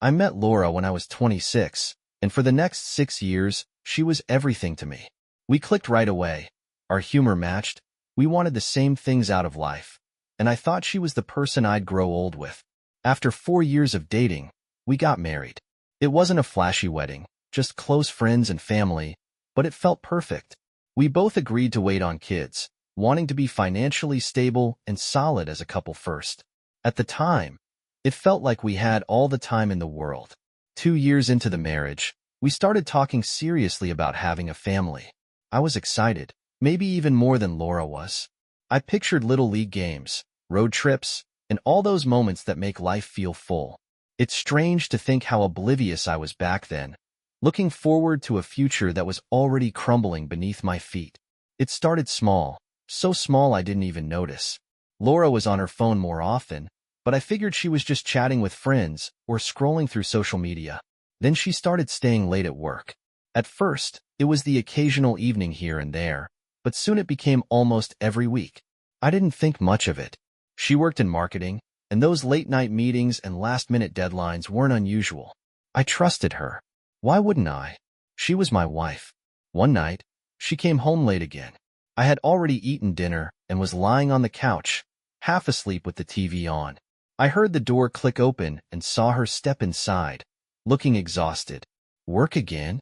I met Laura when I was 26, and for the next 6 years, she was everything to me. We clicked right away. Our humor matched. We wanted the same things out of life, and I thought she was the person I'd grow old with. After 4 years of dating, we got married. It wasn't a flashy wedding, just close friends and family, but it felt perfect. We both agreed to wait on kids, wanting to be financially stable and solid as a couple first. At the time, it felt like we had all the time in the world. 2 years into the marriage, we started talking seriously about having a family. I was excited, maybe even more than Laura was. I pictured little league games, road trips, and all those moments that make life feel full. It's strange to think how oblivious I was back then, looking forward to a future that was already crumbling beneath my feet. It started small, so small I didn't even notice. Laura was on her phone more often, but I figured she was just chatting with friends or scrolling through social media. Then she started staying late at work. At first, it was the occasional evening here and there, but soon it became almost every week. I didn't think much of it. She worked in marketing, and those late-night meetings and last-minute deadlines weren't unusual. I trusted her. Why wouldn't I? She was my wife. One night, she came home late again. I had already eaten dinner and was lying on the couch, half asleep with the TV on. I heard the door click open and saw her step inside, looking exhausted. "Work again?"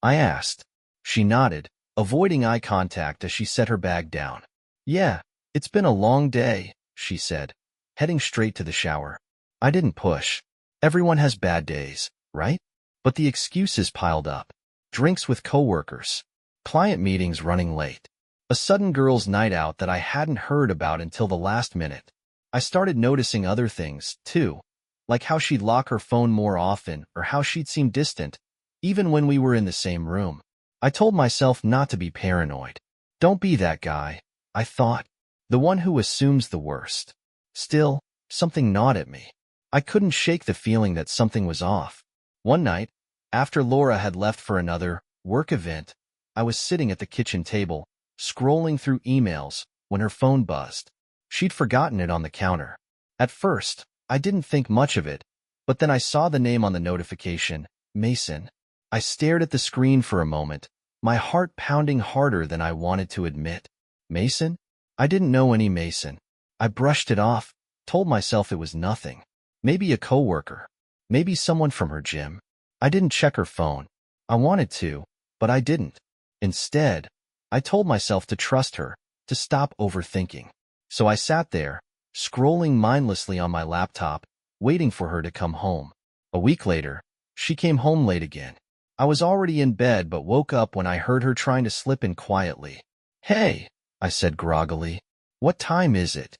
I asked. She nodded, avoiding eye contact as she set her bag down. "Yeah, it's been a long day," she said, heading straight to the shower. I didn't push. Everyone has bad days, right? But the excuses piled up. Drinks with coworkers, client meetings running late, a sudden girls' night out that I hadn't heard about until the last minute. I started noticing other things, too, like how she'd lock her phone more often or how she'd seem distant, even when we were in the same room. I told myself not to be paranoid. Don't be that guy, I thought, the one who assumes the worst. Still, something gnawed at me. I couldn't shake the feeling that something was off. One night, after Laura had left for another work event, I was sitting at the kitchen table, scrolling through emails, when her phone buzzed. She'd forgotten it on the counter. At first, I didn't think much of it, but then I saw the name on the notification, Mason. I stared at the screen for a moment, my heart pounding harder than I wanted to admit. Mason? I didn't know any Mason. I brushed it off, told myself it was nothing. Maybe a coworker. Maybe someone from her gym. I didn't check her phone. I wanted to, but I didn't. Instead, I told myself to trust her, to stop overthinking. So I sat there, scrolling mindlessly on my laptop, waiting for her to come home. A week later, she came home late again. I was already in bed but woke up when I heard her trying to slip in quietly. "Hey," I said groggily. "What time is it?"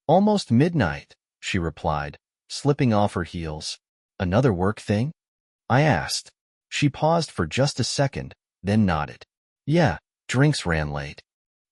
"Almost midnight," she replied, slipping off her heels. "Another work thing?" I asked. She paused for just a second, then nodded. "Yeah, drinks ran late."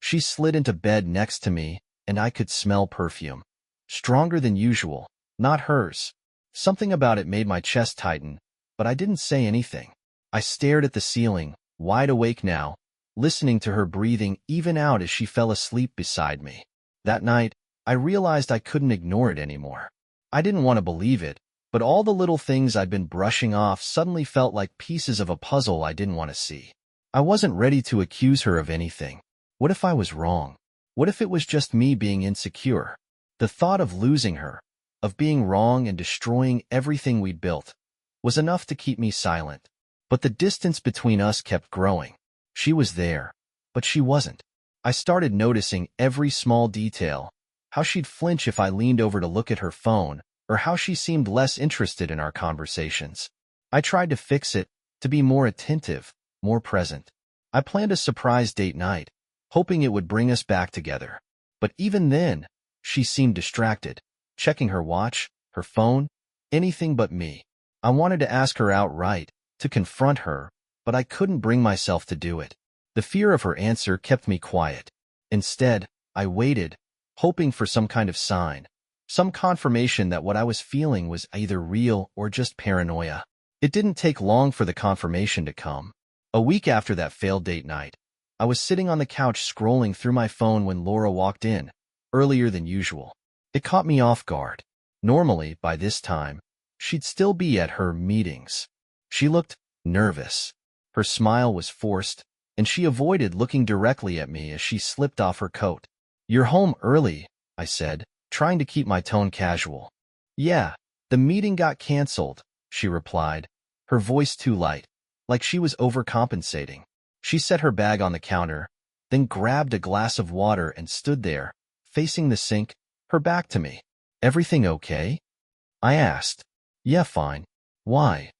She slid into bed next to me, and I could smell perfume. Stronger than usual, not hers. Something about it made my chest tighten, but I didn't say anything. I stared at the ceiling, wide awake now, listening to her breathing even out as she fell asleep beside me. That night, I realized I couldn't ignore it anymore. I didn't want to believe it, but all the little things I'd been brushing off suddenly felt like pieces of a puzzle I didn't want to see. I wasn't ready to accuse her of anything. What if I was wrong? What if it was just me being insecure? The thought of losing her, of being wrong and destroying everything we'd built, was enough to keep me silent. But the distance between us kept growing. She was there, but she wasn't. I started noticing every small detail, how she'd flinch if I leaned over to look at her phone, or how she seemed less interested in our conversations. I tried to fix it, to be more attentive, more present. I planned a surprise date night, hoping it would bring us back together. But even then, she seemed distracted, checking her watch, her phone, anything but me. I wanted to ask her outright, to confront her, but I couldn't bring myself to do it. The fear of her answer kept me quiet. Instead, I waited, hoping for some kind of sign, some confirmation that what I was feeling was either real or just paranoia. It didn't take long for the confirmation to come. A week after that failed date night, I was sitting on the couch scrolling through my phone when Laura walked in, earlier than usual. It caught me off guard. Normally, by this time, she'd still be at her meetings. She looked nervous. Her smile was forced, and she avoided looking directly at me as she slipped off her coat. "You're home early," I said, trying to keep my tone casual. "Yeah, the meeting got canceled," she replied, her voice too light, like she was overcompensating. She set her bag on the counter, then grabbed a glass of water and stood there, facing the sink, her back to me. "Everything okay?" I asked. "Yeah, fine." "Why?"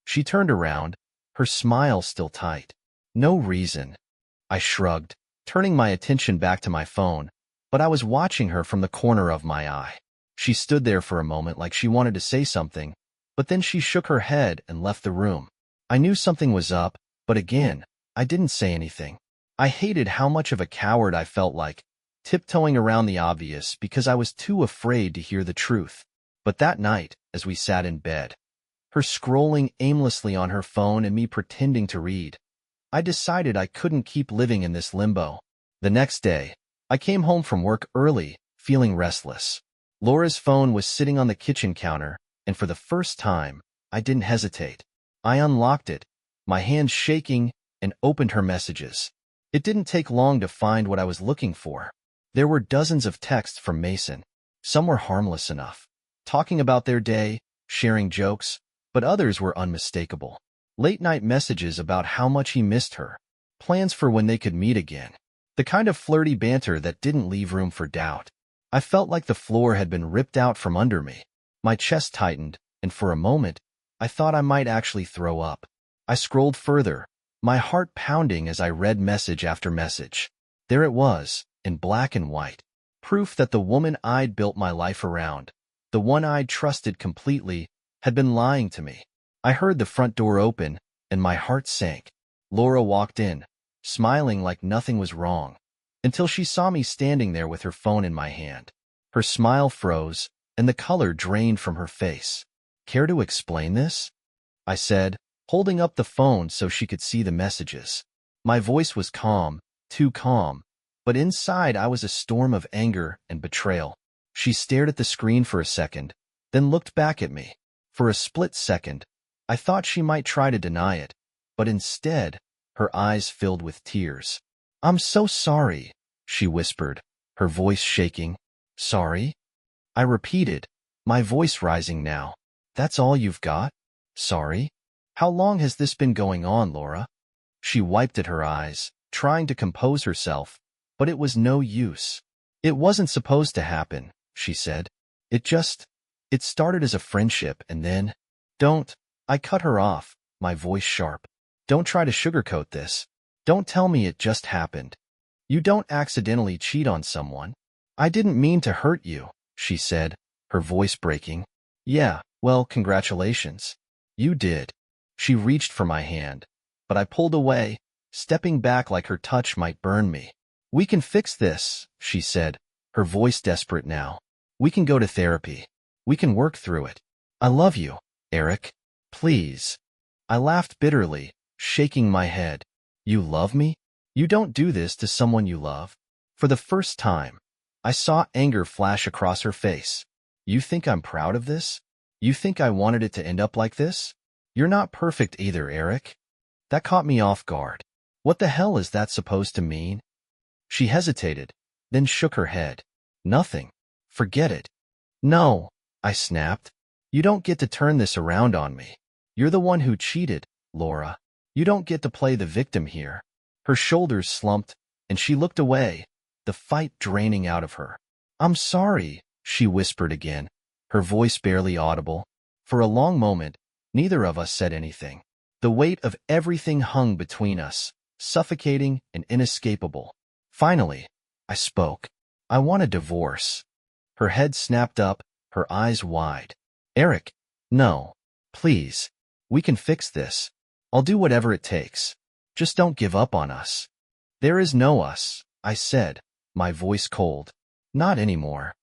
She turned around, her smile still tight. "No reason." I shrugged, turning my attention back to my phone, but I was watching her from the corner of my eye. She stood there for a moment like she wanted to say something, but then she shook her head and left the room. I knew something was up, but again, I didn't say anything. I hated how much of a coward I felt like, tiptoeing around the obvious because I was too afraid to hear the truth. But that night, as we sat in bed, her scrolling aimlessly on her phone and me pretending to read, I decided I couldn't keep living in this limbo. The next day, I came home from work early, feeling restless. Laura's phone was sitting on the kitchen counter, and for the first time, I didn't hesitate. I unlocked it, my hands shaking, and opened her messages. It didn't take long to find what I was looking for. There were dozens of texts from Mason. Some were harmless enough, talking about their day, sharing jokes, but others were unmistakable. Late-night messages about how much he missed her, plans for when they could meet again, the kind of flirty banter that didn't leave room for doubt. I felt like the floor had been ripped out from under me. My chest tightened, and for a moment, I thought I might actually throw up. I scrolled further, my heart pounding as I read message after message. There it was, in black and white. Proof that the woman I'd built my life around, the one I'd trusted completely, had been lying to me. I heard the front door open, and my heart sank. Laura walked in, smiling like nothing was wrong, until she saw me standing there with her phone in my hand. Her smile froze, and the color drained from her face. "Care to explain this?" I said, holding up the phone so she could see the messages. My voice was calm, too calm, but inside I was a storm of anger and betrayal. She stared at the screen for a second, then looked back at me. For a split second, I thought she might try to deny it, but instead, her eyes filled with tears. "I'm so sorry," she whispered, her voice shaking. "Sorry?" I repeated, my voice rising now. "That's all you've got? Sorry? How long has this been going on, Laura?" She wiped at her eyes, trying to compose herself, but it was no use. "It wasn't supposed to happen," she said. It started as a friendship and then—" "Don't," I cut her off, my voice sharp. "Don't try to sugarcoat this. Don't tell me it just happened. You don't accidentally cheat on someone." "I didn't mean to hurt you," she said, her voice breaking. "Yeah, well, congratulations. You did." She reached for my hand, but I pulled away, stepping back like her touch might burn me. "We can fix this," she said, her voice desperate now. "We can go to therapy. We can work through it. I love you, Eric. Please." I laughed bitterly, shaking my head. "You love me? You don't do this to someone you love." For the first time, I saw anger flash across her face. "You think I'm proud of this? You think I wanted it to end up like this? You're not perfect either, Eric." That caught me off guard. What the hell is that supposed to mean? She hesitated, then shook her head. "Nothing. Forget it." "No," I snapped. "You don't get to turn this around on me. You're the one who cheated, Laura. You don't get to play the victim here." Her shoulders slumped, and she looked away, the fight draining out of her. "I'm sorry," she whispered again, her voice barely audible. For a long moment, neither of us said anything. The weight of everything hung between us, suffocating and inescapable. Finally, I spoke. "I want a divorce." Her head snapped up, her eyes wide. "Eric, no. Please. We can fix this. I'll do whatever it takes. Just don't give up on us." "There is no us," I said, my voice cold. "Not anymore."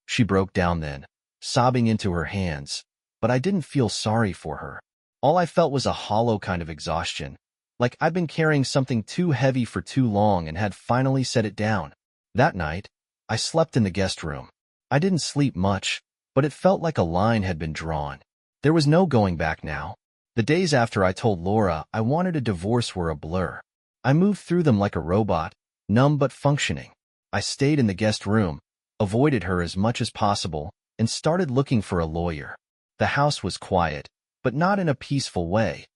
She broke down then, sobbing into her hands, but I didn't feel sorry for her. All I felt was a hollow kind of exhaustion, like I'd been carrying something too heavy for too long and had finally set it down. That night, I slept in the guest room. I didn't sleep much, but it felt like a line had been drawn. There was no going back now. The days after I told Laura I wanted a divorce were a blur. I moved through them like a robot, numb but functioning. I stayed in the guest room, avoided her as much as possible, and started looking for a lawyer. The house was quiet, but not in a peaceful way.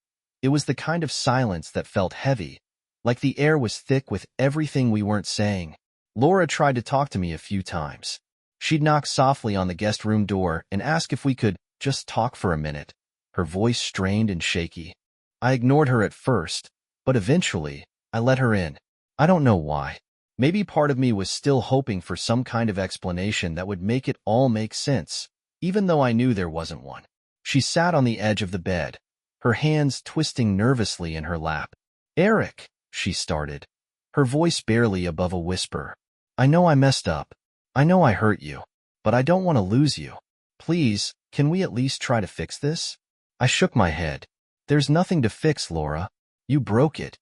It was the kind of silence that felt heavy, like the air was thick with everything we weren't saying. Laura tried to talk to me a few times. She'd knock softly on the guest room door and ask if we could just talk for a minute, her voice strained and shaky. I ignored her at first, but eventually, I let her in. I don't know why. Maybe part of me was still hoping for some kind of explanation that would make it all make sense, even though I knew there wasn't one. She sat on the edge of the bed, her hands twisting nervously in her lap. "Eric," she started, her voice barely above a whisper. "I know I messed up. I know I hurt you, but I don't want to lose you. Please, can we at least try to fix this?" I shook my head. "There's nothing to fix, Laura. You broke it."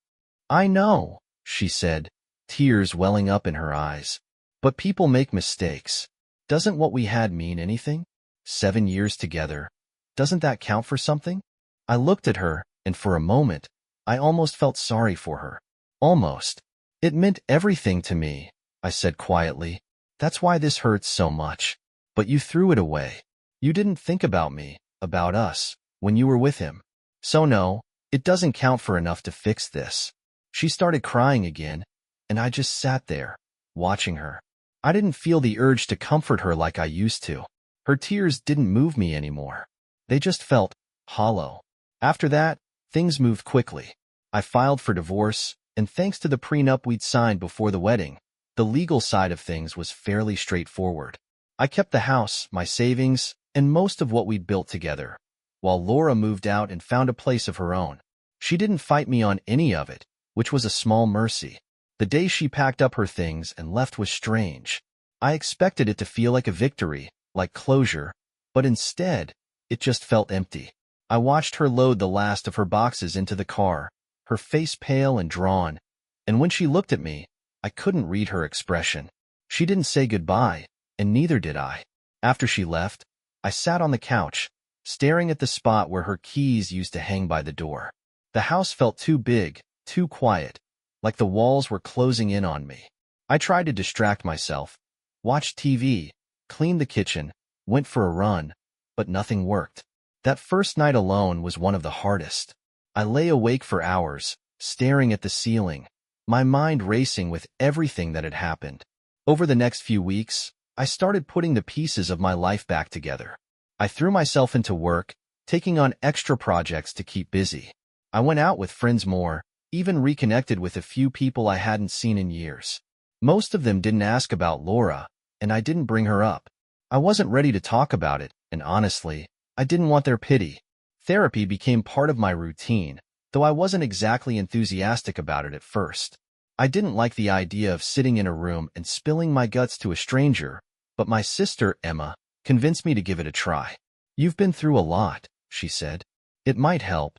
"I know," she said, tears welling up in her eyes. "But people make mistakes. Doesn't what we had mean anything? 7 years together. Doesn't that count for something?" I looked at her, and for a moment, I almost felt sorry for her. Almost. "It meant everything to me," I said quietly. "That's why this hurts so much. But you threw it away. You didn't think about me, about us, when you were with him. So no, it doesn't count for enough to fix this." She started crying again, and I just sat there, watching her. I didn't feel the urge to comfort her like I used to. Her tears didn't move me anymore. They just felt hollow. After that, things moved quickly. I filed for divorce, and thanks to the prenup we'd signed before the wedding, the legal side of things was fairly straightforward. I kept the house, my savings, and most of what we'd built together, while Laura moved out and found a place of her own. She didn't fight me on any of it, which was a small mercy. The day she packed up her things and left was strange. I expected it to feel like a victory, like closure, but instead, it just felt empty. I watched her load the last of her boxes into the car, her face pale and drawn, and when she looked at me, I couldn't read her expression. She didn't say goodbye, and neither did I. After she left, I sat on the couch, staring at the spot where her keys used to hang by the door. The house felt too big, too quiet, like the walls were closing in on me. I tried to distract myself, watched TV, cleaned the kitchen, went for a run, but nothing worked. That first night alone was one of the hardest. I lay awake for hours, staring at the ceiling, my mind racing with everything that had happened. Over the next few weeks, I started putting the pieces of my life back together. I threw myself into work, taking on extra projects to keep busy. I went out with friends more, even reconnected with a few people I hadn't seen in years. Most of them didn't ask about Laura, and I didn't bring her up. I wasn't ready to talk about it, and honestly, I didn't want their pity. Therapy became part of my routine, though I wasn't exactly enthusiastic about it at first. I didn't like the idea of sitting in a room and spilling my guts to a stranger, but my sister, Emma, convinced me to give it a try. "You've been through a lot," she said. "It might help."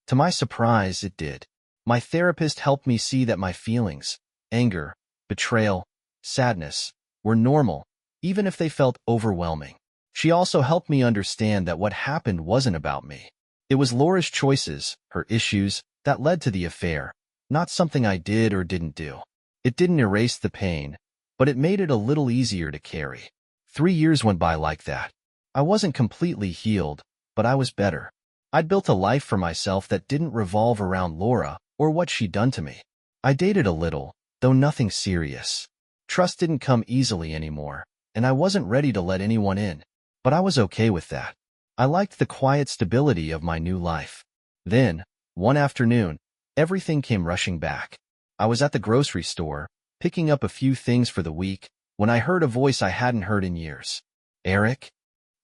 To my surprise, it did. My therapist helped me see that my feelings, anger, betrayal, sadness, were normal, even if they felt overwhelming. She also helped me understand that what happened wasn't about me. It was Laura's choices, her issues, that led to the affair, not something I did or didn't do. It didn't erase the pain, but it made it a little easier to carry. 3 years went by like that. I wasn't completely healed, but I was better. I'd built a life for myself that didn't revolve around Laura or what she'd done to me. I dated a little, though nothing serious. Trust didn't come easily anymore, and I wasn't ready to let anyone in. But I was okay with that. I liked the quiet stability of my new life. Then, one afternoon, everything came rushing back. I was at the grocery store, picking up a few things for the week, when I heard a voice I hadn't heard in years. "Eric?"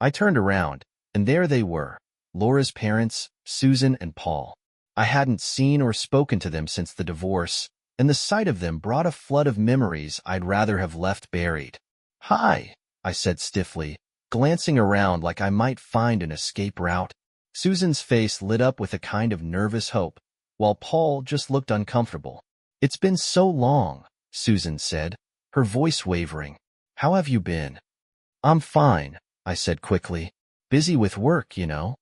I turned around, and there they were, Laura's parents, Susan and Paul. I hadn't seen or spoken to them since the divorce, and the sight of them brought a flood of memories I'd rather have left buried. "Hi," I said stiffly, glancing around like I might find an escape route. Susan's face lit up with a kind of nervous hope, while Paul just looked uncomfortable. "It's been so long," Susan said, her voice wavering. "How have you been?" "I'm fine," I said quickly. "Busy with work, you know."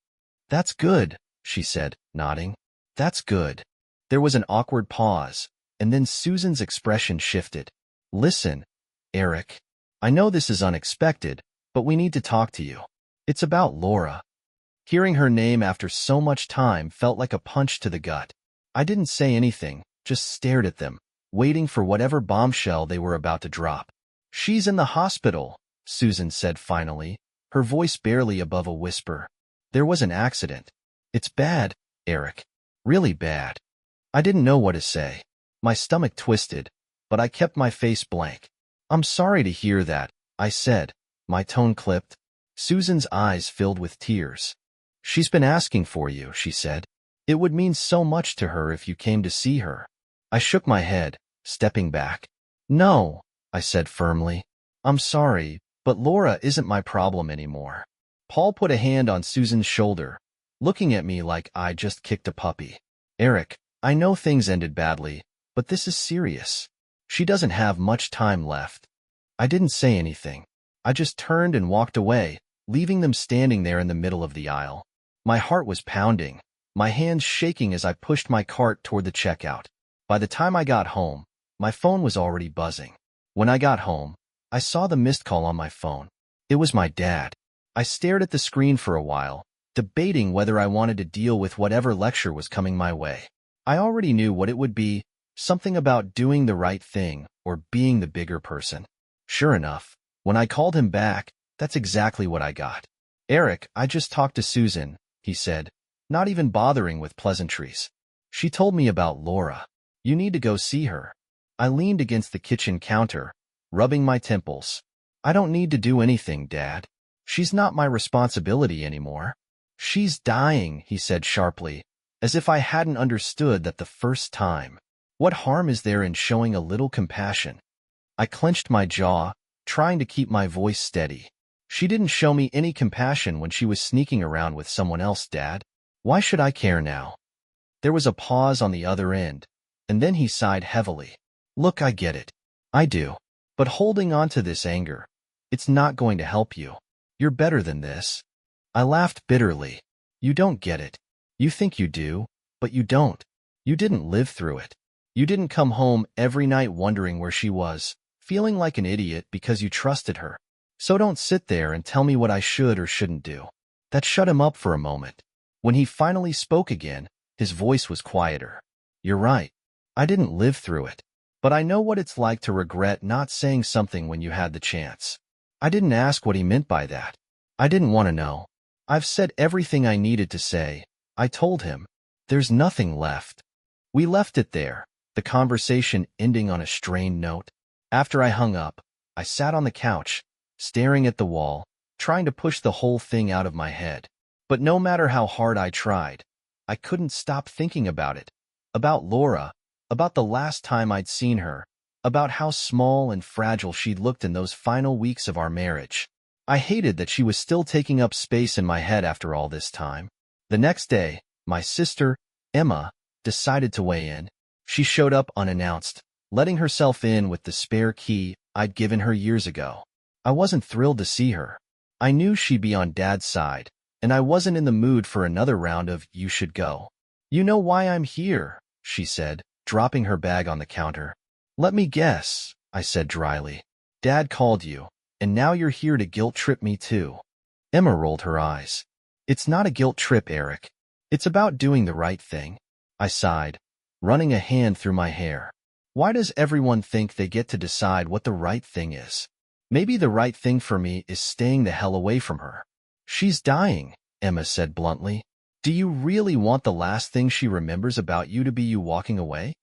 That's good, she said, nodding. That's good. There was an awkward pause, and then Susan's expression shifted. Listen, Eric. I know this is unexpected, but we need to talk to you. It's about Laura. Hearing her name after so much time felt like a punch to the gut. I didn't say anything, just stared at them, waiting for whatever bombshell they were about to drop. She's in the hospital, Susan said finally, her voice barely above a whisper. There was an accident. It's bad, Eric. Really bad. I didn't know what to say. My stomach twisted, but I kept my face blank. I'm sorry to hear that, I said, my tone clipped. Susan's eyes filled with tears. She's been asking for you, she said. It would mean so much to her if you came to see her. I shook my head, stepping back. No, I said firmly. I'm sorry, but Laura isn't my problem anymore. Paul put a hand on Susan's shoulder, looking at me like I just kicked a puppy. Eric, I know things ended badly, but this is serious. She doesn't have much time left. I didn't say anything. I just turned and walked away, leaving them standing there in the middle of the aisle. My heart was pounding, my hands shaking as I pushed my cart toward the checkout. By the time I got home, my phone was already buzzing. When I got home, I saw the missed call on my phone. It was my dad. I stared at the screen for a while, debating whether I wanted to deal with whatever lecture was coming my way. I already knew what it would be, something about doing the right thing or being the bigger person. Sure enough, when I called him back, that's exactly what I got. Eric, I just talked to Susan, he said, not even bothering with pleasantries. She told me about Laura. You need to go see her. I leaned against the kitchen counter, rubbing my temples. I don't need to do anything, Dad. She's not my responsibility anymore. She's dying, he said sharply, as if I hadn't understood that the first time. What harm is there in showing a little compassion? I clenched my jaw, trying to keep my voice steady. She didn't show me any compassion when she was sneaking around with someone else, Dad. Why should I care now? There was a pause on the other end, and then he sighed heavily. Look, I get it. I do. But holding on to this anger, it's not going to help you. You're better than this. I laughed bitterly. You don't get it. You think you do, but you don't. You didn't live through it. You didn't come home every night wondering where she was, feeling like an idiot because you trusted her. So don't sit there and tell me what I should or shouldn't do. That shut him up for a moment. When he finally spoke again, his voice was quieter. You're right. I didn't live through it. But I know what it's like to regret not saying something when you had the chance. I didn't ask what he meant by that. I didn't want to know. I've said everything I needed to say. I told him. There's nothing left. We left it there, the conversation ending on a strained note. After I hung up, I sat on the couch, staring at the wall, trying to push the whole thing out of my head. But no matter how hard I tried, I couldn't stop thinking about it. About Laura, about the last time I'd seen her, about how small and fragile she'd looked in those final weeks of our marriage. I hated that she was still taking up space in my head after all this time. The next day, my sister, Emma, decided to weigh in. She showed up unannounced, letting herself in with the spare key I'd given her years ago. I wasn't thrilled to see her. I knew she'd be on Dad's side, and I wasn't in the mood for another round of "you should go." You know why I'm here, she said, dropping her bag on the counter. Let me guess, I said dryly. Dad called you, and now you're here to guilt-trip me too. Emma rolled her eyes. It's not a guilt trip, Eric. It's about doing the right thing. I sighed, running a hand through my hair. Why does everyone think they get to decide what the right thing is? Maybe the right thing for me is staying the hell away from her. She's dying, Emma said bluntly. Do you really want the last thing she remembers about you to be you walking away?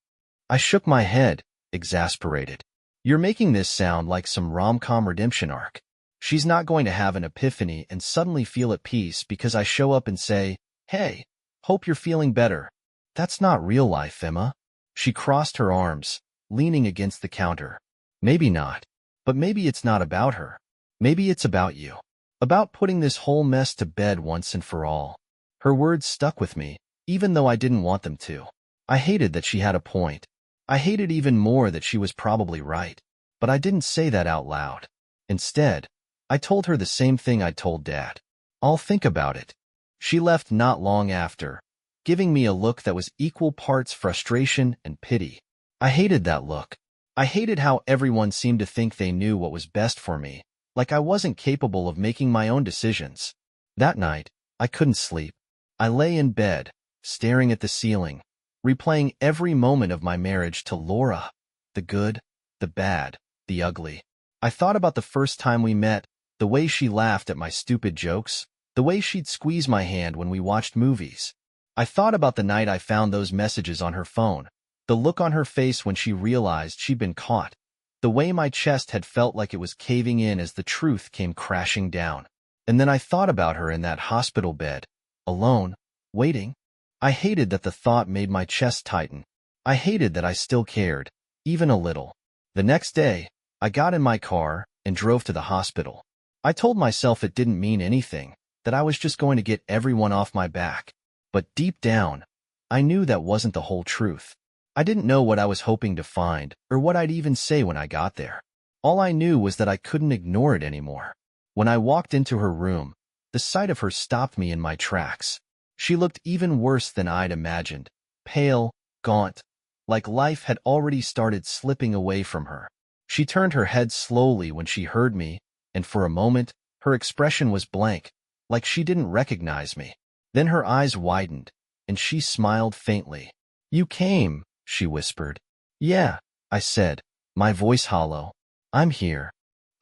I shook my head, exasperated. You're making this sound like some rom-com redemption arc. She's not going to have an epiphany and suddenly feel at peace because I show up and say, hey, hope you're feeling better. That's not real life, Emma. She crossed her arms, leaning against the counter. Maybe not. But maybe it's not about her. Maybe it's about you. About putting this whole mess to bed once and for all. Her words stuck with me, even though I didn't want them to. I hated that she had a point. I hated even more that she was probably right. But I didn't say that out loud. Instead, I told her the same thing I told Dad. I'll think about it. She left not long after, giving me a look that was equal parts frustration and pity. I hated that look. I hated how everyone seemed to think they knew what was best for me, like I wasn't capable of making my own decisions. That night, I couldn't sleep. I lay in bed, staring at the ceiling, replaying every moment of my marriage to Laura. The good, the bad, the ugly. I thought about the first time we met, the way she laughed at my stupid jokes, the way she'd squeeze my hand when we watched movies. I thought about the night I found those messages on her phone, the look on her face when she realized she'd been caught, the way my chest had felt like it was caving in as the truth came crashing down. And then I thought about her in that hospital bed, alone, waiting. I hated that the thought made my chest tighten. I hated that I still cared, even a little. The next day, I got in my car and drove to the hospital. I told myself it didn't mean anything, that I was just going to get everyone off my back. But deep down, I knew that wasn't the whole truth. I didn't know what I was hoping to find or what I'd even say when I got there. All I knew was that I couldn't ignore it anymore. When I walked into her room, the sight of her stopped me in my tracks. She looked even worse than I'd imagined, pale, gaunt, like life had already started slipping away from her. She turned her head slowly when she heard me, and for a moment, her expression was blank, like she didn't recognize me. Then her eyes widened, and she smiled faintly. "You came," she whispered. "Yeah," I said, my voice hollow. "I'm here."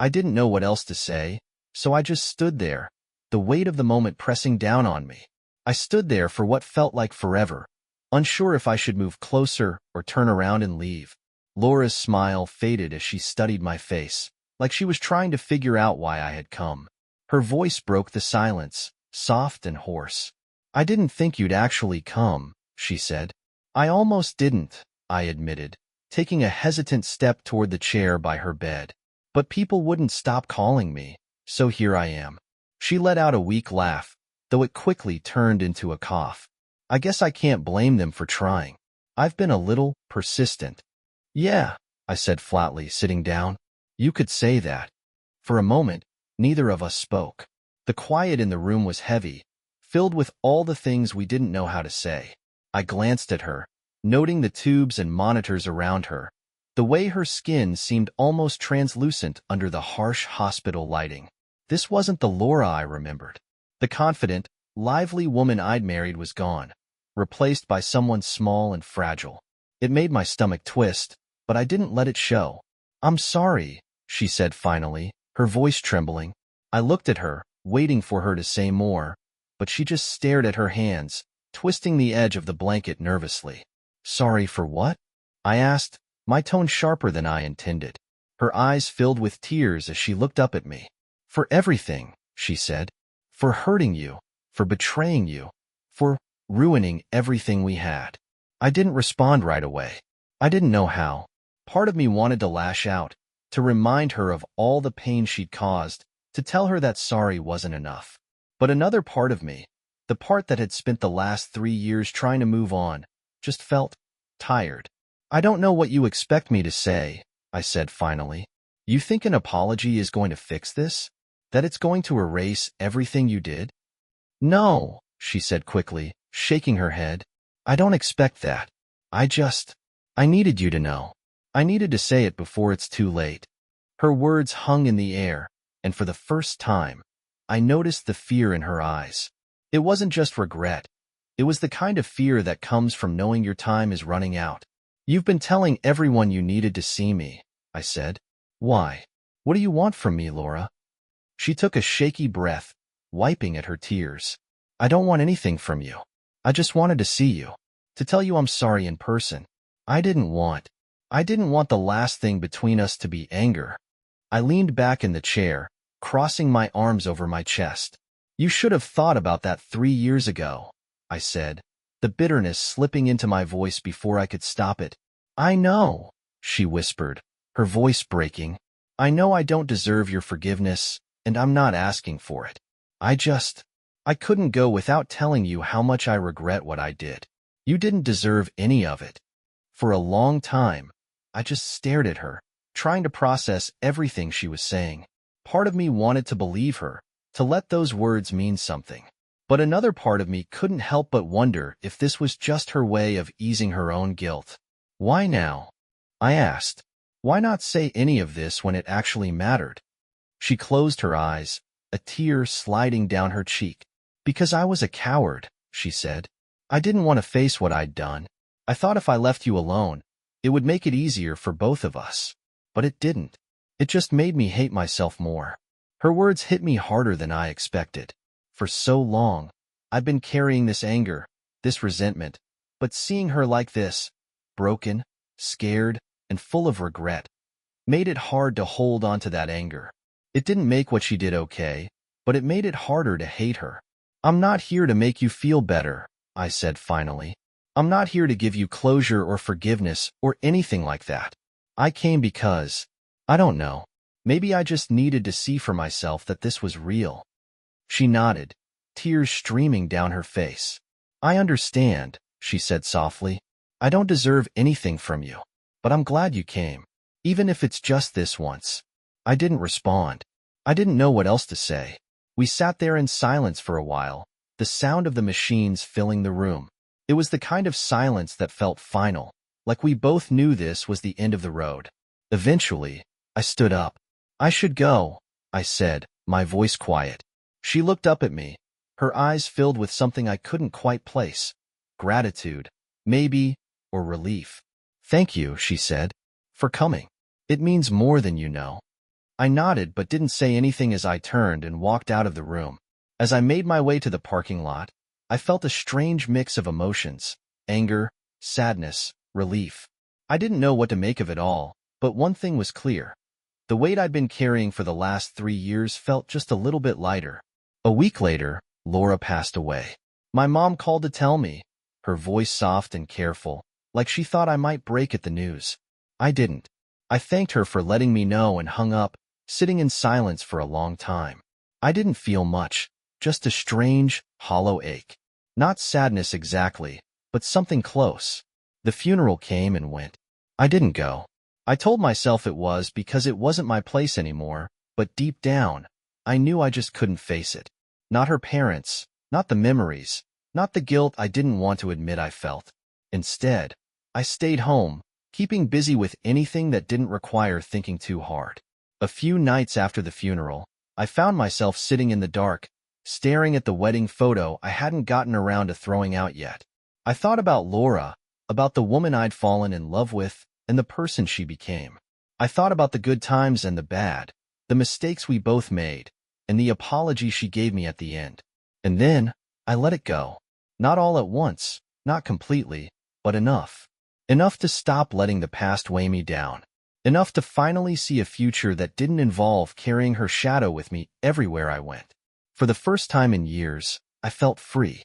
I didn't know what else to say, so I just stood there, the weight of the moment pressing down on me. I stood there for what felt like forever, unsure if I should move closer or turn around and leave. Laura's smile faded as she studied my face, like she was trying to figure out why I had come. Her voice broke the silence, soft and hoarse. "I didn't think you'd actually come," she said. "I almost didn't," I admitted, taking a hesitant step toward the chair by her bed. "But people wouldn't stop calling me, so here I am." She let out a weak laugh, though it quickly turned into a cough. "I guess I can't blame them for trying. I've been a little persistent." "Yeah," I said flatly, sitting down. "You could say that." For a moment, neither of us spoke. The quiet in the room was heavy, filled with all the things we didn't know how to say. I glanced at her, noting the tubes and monitors around her, the way her skin seemed almost translucent under the harsh hospital lighting. This wasn't the Laura I remembered. The confident, lively woman I'd married was gone, replaced by someone small and fragile. It made my stomach twist, but I didn't let it show. "I'm sorry," she said finally, her voice trembling. I looked at her, waiting for her to say more, but she just stared at her hands, twisting the edge of the blanket nervously. "Sorry for what?" I asked, my tone sharper than I intended. Her eyes filled with tears as she looked up at me. "For everything," she said. "For hurting you, for betraying you, for ruining everything we had." I didn't respond right away. I didn't know how. Part of me wanted to lash out, to remind her of all the pain she'd caused, to tell her that sorry wasn't enough. But another part of me, the part that had spent the last 3 years trying to move on, just felt tired. "I don't know what you expect me to say," I said finally. "You think an apology is going to fix this? That it's going to erase everything you did?" "No," she said quickly, shaking her head. "I don't expect that. I needed you to know. I needed to say it before it's too late." Her words hung in the air, and for the first time, I noticed the fear in her eyes. It wasn't just regret. It was the kind of fear that comes from knowing your time is running out. "You've been telling everyone you needed to see me," I said. "Why? What do you want from me, Laura?" She took a shaky breath, wiping at her tears. "I don't want anything from you. I just wanted to see you, to tell you I'm sorry in person. I didn't want the last thing between us to be anger." I leaned back in the chair, crossing my arms over my chest. "You should have thought about that 3 years ago," I said, the bitterness slipping into my voice before I could stop it. "I know," she whispered, her voice breaking. "I know I don't deserve your forgiveness, and I'm not asking for it. I couldn't go without telling you how much I regret what I did. You didn't deserve any of it." For a long time, I just stared at her, trying to process everything she was saying. Part of me wanted to believe her, to let those words mean something. But another part of me couldn't help but wonder if this was just her way of easing her own guilt. Why now? I asked. Why not say any of this when it actually mattered? She closed her eyes, a tear sliding down her cheek. Because I was a coward, she said. I didn't want to face what I'd done. I thought if I left you alone, it would make it easier for both of us. But it didn't. It just made me hate myself more. Her words hit me harder than I expected. For so long, I'd been carrying this anger, this resentment, but seeing her like this, broken, scared, and full of regret, made it hard to hold on to that anger. It didn't make what she did okay, but it made it harder to hate her. I'm not here to make you feel better, I said finally. I'm not here to give you closure or forgiveness or anything like that. I came because, I don't know, maybe I just needed to see for myself that this was real. She nodded, tears streaming down her face. I understand, she said softly. I don't deserve anything from you, but I'm glad you came, even if it's just this once. I didn't respond. I didn't know what else to say. We sat there in silence for a while, the sound of the machines filling the room. It was the kind of silence that felt final, like we both knew this was the end of the road. Eventually, I stood up. I should go, I said, my voice quiet. She looked up at me, her eyes filled with something I couldn't quite place. Gratitude, maybe, or relief. Thank you, she said, for coming. It means more than you know. I nodded but didn't say anything as I turned and walked out of the room. As I made my way to the parking lot, I felt a strange mix of emotions, anger, sadness, relief. I didn't know what to make of it all, but one thing was clear. The weight I'd been carrying for the last 3 years felt just a little bit lighter. A week later, Laura passed away. My mom called to tell me, her voice soft and careful, like she thought I might break at the news. I didn't. I thanked her for letting me know and hung up, sitting in silence for a long time. I didn't feel much, just a strange, hollow ache. Not sadness exactly, but something close. The funeral came and went. I didn't go. I told myself it was because it wasn't my place anymore, but deep down, I knew I just couldn't face it. Not her parents, not the memories, not the guilt I didn't want to admit I felt. Instead, I stayed home, keeping busy with anything that didn't require thinking too hard. A few nights after the funeral, I found myself sitting in the dark, staring at the wedding photo I hadn't gotten around to throwing out yet. I thought about Laura, about the woman I'd fallen in love with, and the person she became. I thought about the good times and the bad, the mistakes we both made, and the apology she gave me at the end. And then, I let it go. Not all at once, not completely, but enough. Enough to stop letting the past weigh me down. Enough to finally see a future that didn't involve carrying her shadow with me everywhere I went. For the first time in years, I felt free.